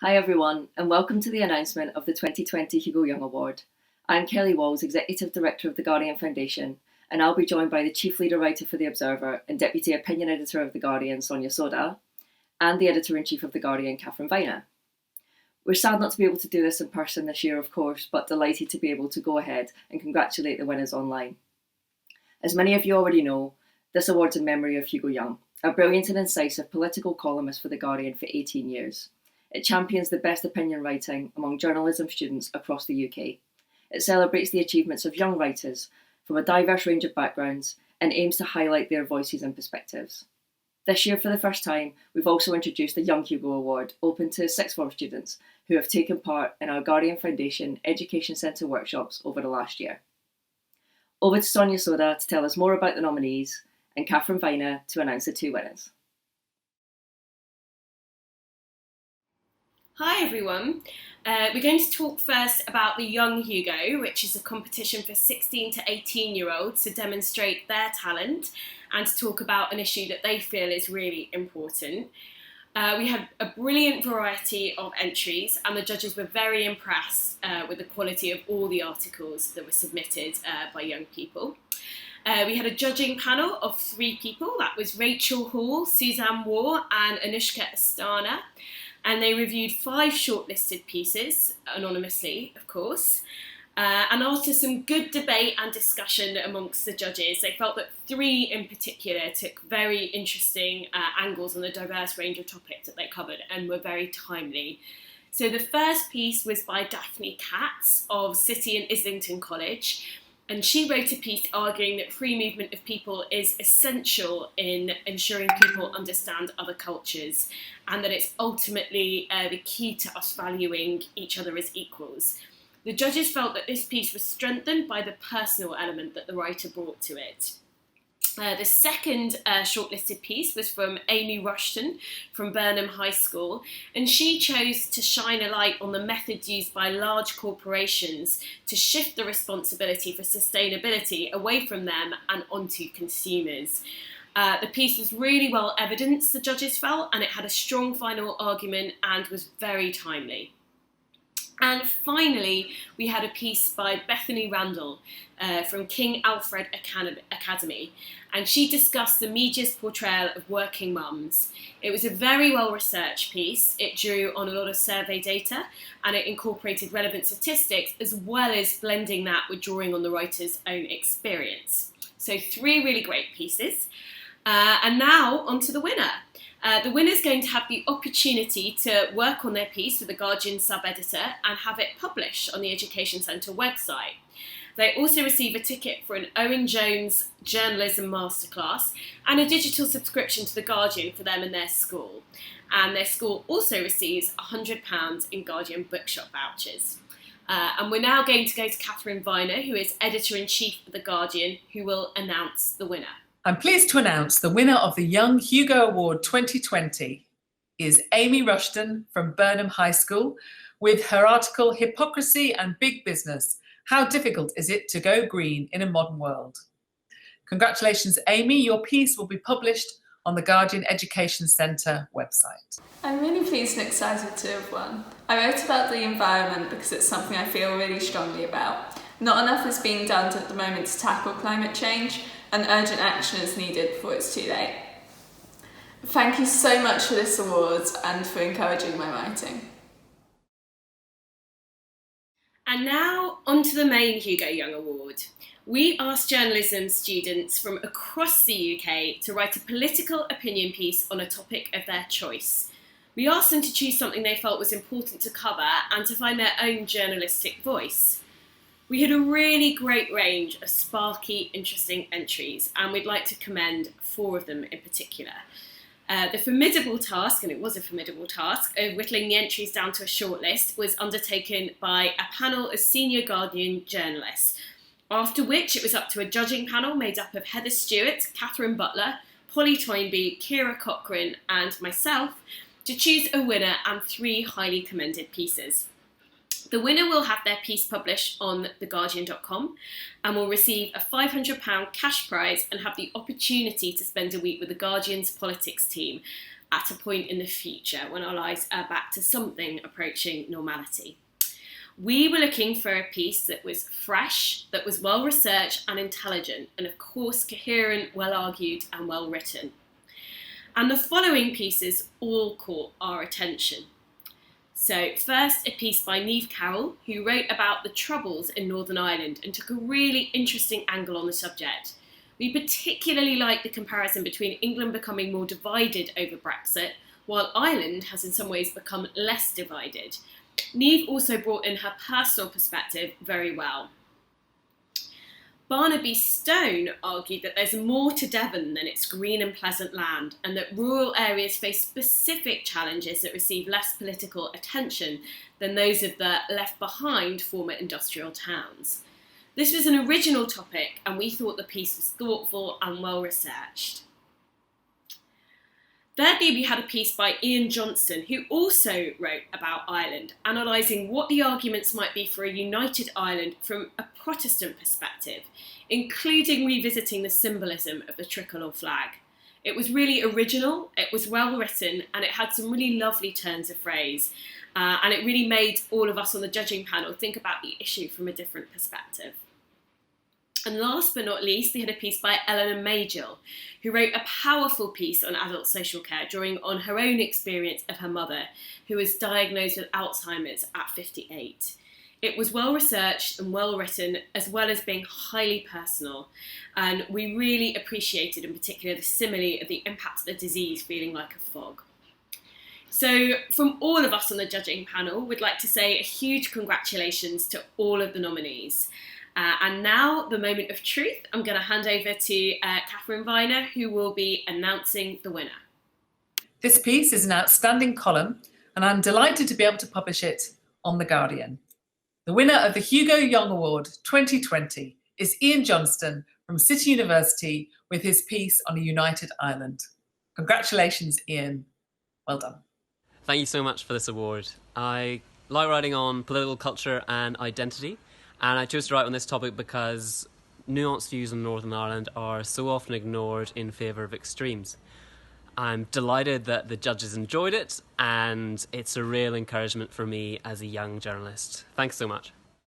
Hi everyone, and welcome to the announcement of the 2020 Hugo Young Award. I'm Kelly Walls, Executive Director of the Guardian Foundation, and I'll be joined by the Chief Leader Writer for The Observer and Deputy Opinion Editor of The Guardian, Sonia Soda, and the Editor-in-Chief of The Guardian, Catherine Viner. We're sad not to be able to do this in person this year, of course, but delighted to be able to go ahead and congratulate the winners online. As many of you already know, this award's in memory of Hugo Young, a brilliant and incisive political columnist for The Guardian for 18 years. It champions the best opinion writing among journalism students across the UK. It celebrates the achievements of young writers from a diverse range of backgrounds and aims to highlight their voices and perspectives. This year, for the first time, we've also introduced the Young Hugo Award, open to sixth form students who have taken part in our Guardian Foundation Education Centre workshops over the last year. Over to Sonia Soda to tell us more about the nominees, and Catherine Viner to announce the two winners. Hi everyone. We're going to talk first about the Young Hugo, which is a competition for 16 to 18-year-olds to demonstrate their talent and to talk about an issue that they feel is really important. We had a brilliant variety of entries and the judges were very impressed with the quality of all the articles that were submitted by young people. We had a judging panel of 3 people. That was Rachel Hall, Suzanne Waugh and Anushka Astana. And they reviewed 5 shortlisted pieces, anonymously, of course. And after some good debate and discussion amongst the judges, they felt that 3 in particular took very interesting angles on the diverse range of topics that they covered and were very timely. So the first piece was by Daphne Katz of City and Islington College. And she wrote a piece arguing that free movement of people is essential in ensuring people understand other cultures and that it's ultimately the key to us valuing each other as equals. The judges felt that this piece was strengthened by the personal element that the writer brought to it. The second shortlisted piece was from Amy Rushton from Burnham High School, and she chose to shine a light on the methods used by large corporations to shift the responsibility for sustainability away from them and onto consumers. The piece was really well evidenced, the judges felt, and it had a strong final argument and was very timely. And finally, we had a piece by Bethany Randall from King Alfred Academy, and she discussed the media's portrayal of working mums. It was a very well-researched piece. It drew on a lot of survey data, and it incorporated relevant statistics, as well as blending that with drawing on the writer's own experience. So 3 really great pieces. And now, on to the winner. The winner's going to have the opportunity to work on their piece with the Guardian sub-editor and have it published on the Education Centre website. They also receive a ticket for an Owen Jones journalism masterclass and a digital subscription to the Guardian for them and their school. And their school also receives £100 in Guardian bookshop vouchers. And we're now going to go to Catherine Viner, who is Editor-in-Chief of the Guardian, who will announce the winner. I'm pleased to announce the winner of the Young Hugo Award 2020 is Amy Rushton from Burnham High School with her article Hypocrisy and Big Business, How Difficult Is It to Go Green in a Modern World? Congratulations, Amy. Your piece will be published on the Guardian Education Centre website. I'm really pleased and excited to have won. I wrote about the environment because it's something I feel really strongly about. Not enough is being done at the moment to tackle climate change, and urgent action is needed before it's too late. Thank you so much for this award and for encouraging my writing. And now, on to the main Hugo Young Award. We asked journalism students from across the UK to write a political opinion piece on a topic of their choice. We asked them to choose something they felt was important to cover and to find their own journalistic voice. We had a really great range of sparky, interesting entries, and we'd like to commend 4 of them in particular. The formidable task, and it was a formidable task, of whittling the entries down to a shortlist was undertaken by a panel of senior Guardian journalists, after which it was up to a judging panel made up of Heather Stewart, Catherine Butler, Polly Toynbee, Kira Cochrane and myself to choose a winner and 3 highly commended pieces. The winner will have their piece published on theguardian.com and will receive a £500 cash prize and have the opportunity to spend a week with the Guardian's politics team at a point in the future when our lives are back to something approaching normality. We were looking for a piece that was fresh, that was well researched and intelligent, and of course coherent, well argued and well written. And the following pieces all caught our attention. So first, a piece by Niamh Carroll, who wrote about the Troubles in Northern Ireland and took a really interesting angle on the subject. We particularly like the comparison between England becoming more divided over Brexit, while Ireland has in some ways become less divided. Niamh also brought in her personal perspective very well. Barnaby Stone argued that there's more to Devon than its green and pleasant land, and that rural areas face specific challenges that receive less political attention than those of the left behind former industrial towns. This was an original topic, and we thought the piece was thoughtful and well researched. Thirdly, we had a piece by Ian Johnston, who also wrote about Ireland, analysing what the arguments might be for a united Ireland from a Protestant perspective, including revisiting the symbolism of the tricolour flag. It was really original, it was well written, and it had some really lovely turns of phrase, and it really made all of us on the judging panel think about the issue from a different perspective. And last but not least, we had a piece by Eleanor Magill, who wrote a powerful piece on adult social care, drawing on her own experience of her mother, who was diagnosed with Alzheimer's at 58. It was well researched and well written, as well as being highly personal. And we really appreciated in particular the simile of the impact of the disease feeling like a fog. So from all of us on the judging panel, we'd like to say a huge congratulations to all of the nominees. And now, the moment of truth, I'm going to hand over to Catherine Viner, who will be announcing the winner. This piece is an outstanding column, and I'm delighted to be able to publish it on The Guardian. The winner of the Hugo Young Award 2020 is Ian Johnston from City University with his piece on a united Ireland. Congratulations, Ian. Well done. Thank you so much for this award. I like writing on political culture and identity, and I chose to write on this topic because nuanced views on Northern Ireland are so often ignored in favour of extremes. I'm delighted that the judges enjoyed it, and it's a real encouragement for me as a young journalist. Thanks so much.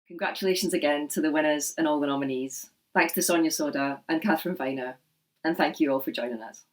Congratulations again to the winners and all the nominees. Thanks to Sonia Soda and Catherine Viner, and thank you all for joining us.